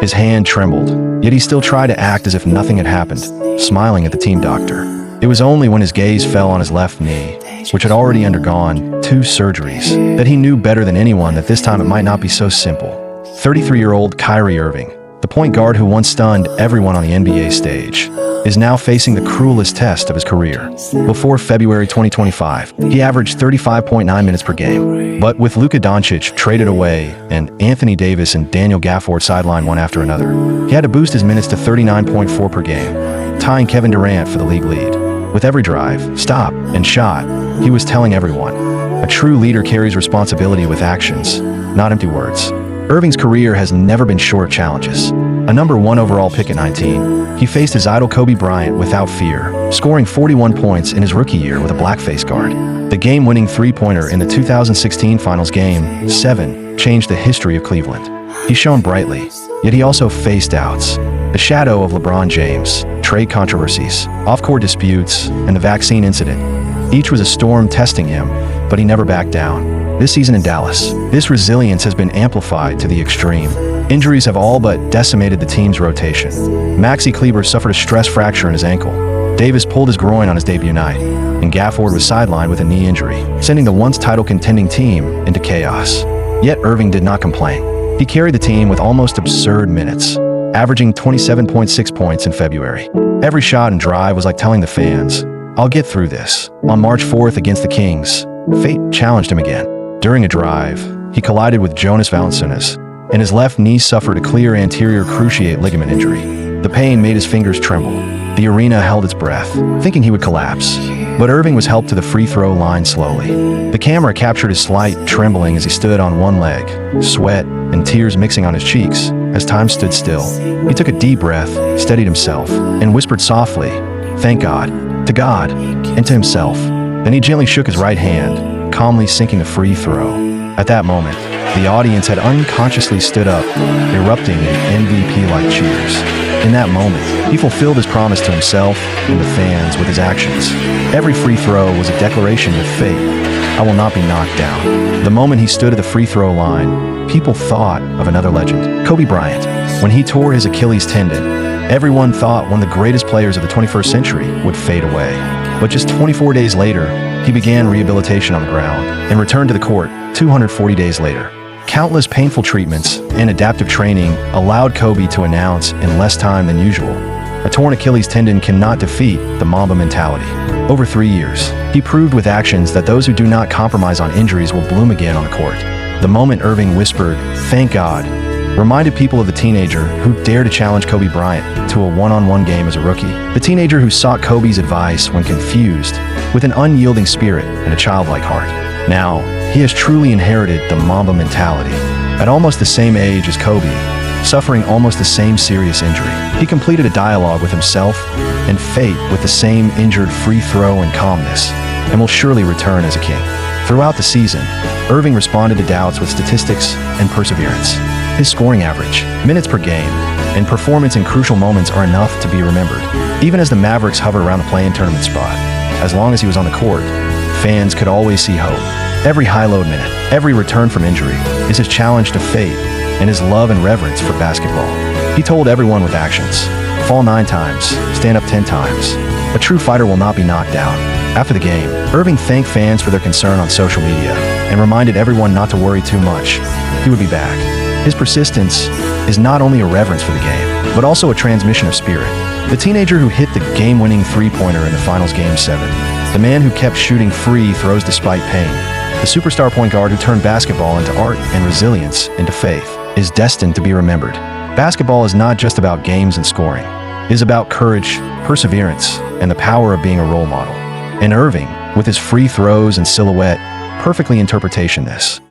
His hand trembled, yet he still tried to act as if nothing had happened, smiling at the team doctor. It was only when his gaze fell on his left knee, which had already undergone 2 surgeries, that he knew better than anyone that this time it might not be so simple. 33-year-old Kyrie Irving, the point guard who once stunned everyone on the NBA stage, is now facing the cruelest test of his career. Before February 2025, he averaged 35.9 minutes per game. But with Luka Doncic traded away and Anthony Davis and Daniel Gafford sidelined one after another, he had to boost his minutes to 39.4 per game, tying Kevin Durant for the league lead. With every drive, stop, and shot, he was telling everyone, a true leader carries responsibility with actions, not empty words. Irving's career has never been short of challenges. A number 1 overall pick at 19, he faced his idol Kobe Bryant without fear, scoring 41 points in his rookie year with a blackface guard. The game-winning three-pointer in the 2016 Finals Game 7 changed the history of Cleveland. He shone brightly, yet he also faced doubts. The shadow of LeBron James, trade controversies, off-court disputes, and the vaccine incident. Each was a storm testing him, but he never backed down. This season in Dallas, this resilience has been amplified to the extreme. Injuries have all but decimated the team's rotation. Maxi Kleber suffered a stress fracture in his ankle. Davis pulled his groin on his debut night, and Gafford was sidelined with a knee injury, sending the once title-contending team into chaos. Yet Irving did not complain. He carried the team with almost absurd minutes, averaging 27.6 points in February. Every shot and drive was like telling the fans, "I'll get through this." On March 4th against the Kings, fate challenged him again. During a drive, he collided with Jonas Valanciunas, and his left knee suffered a clear anterior cruciate ligament injury. The pain made his fingers tremble. The arena held its breath, thinking he would collapse. But Irving was helped to the free throw line slowly. The camera captured his slight trembling as he stood on one leg, sweat and tears mixing on his cheeks as time stood still. He took a deep breath, steadied himself, and whispered softly, "Thank God," to God, and to himself. Then he gently shook his right hand, calmly sinking the free throw. At that moment, the audience had unconsciously stood up, erupting in MVP-like cheers. In that moment, he fulfilled his promise to himself and the fans with his actions. Every free throw was a declaration with fate. "I will not be knocked down." The moment he stood at the free throw line, people thought of another legend, Kobe Bryant. When he tore his Achilles tendon, everyone thought one of the greatest players of the 21st century would fade away. But just 24 days later, he began rehabilitation on the ground and returned to the court 240 days later. Countless painful treatments and adaptive training allowed Kobe to announce in less time than usual, "A torn Achilles tendon cannot defeat the Mamba mentality." Over 3 years, he proved with actions that those who do not compromise on injuries will bloom again on the court. The moment Irving whispered, "Thank God," reminded people of the teenager who dared to challenge Kobe Bryant to a one-on-one game as a rookie. The teenager who sought Kobe's advice when confused, with an unyielding spirit and a childlike heart. Now, he has truly inherited the Mamba mentality. At almost the same age as Kobe, suffering almost the same serious injury, he completed a dialogue with himself and fate with the same injured free throw and calmness, and will surely return as a king. Throughout the season, Irving responded to doubts with statistics and perseverance. His scoring average, minutes per game, and performance in crucial moments are enough to be remembered. Even as the Mavericks hovered around the play-in tournament spot, as long as he was on the court, fans could always see hope. Every high-load minute, every return from injury, is his challenge to fate and his love and reverence for basketball. He told everyone with actions, "Fall 9 times, stand up 10 times. A true fighter will not be knocked down." After the game, Irving thanked fans for their concern on social media and reminded everyone not to worry too much. He would be back. His persistence is not only a reverence for the game, but also a transmission of spirit. The teenager who hit the game-winning three-pointer in the Finals Game 7. The man who kept shooting free throws despite pain. The superstar point guard who turned basketball into art and resilience into faith is destined to be remembered. Basketball is not just about games and scoring. It is about courage, perseverance, and the power of being a role model. And Irving, with his free throws and silhouette, perfectly interpretation this.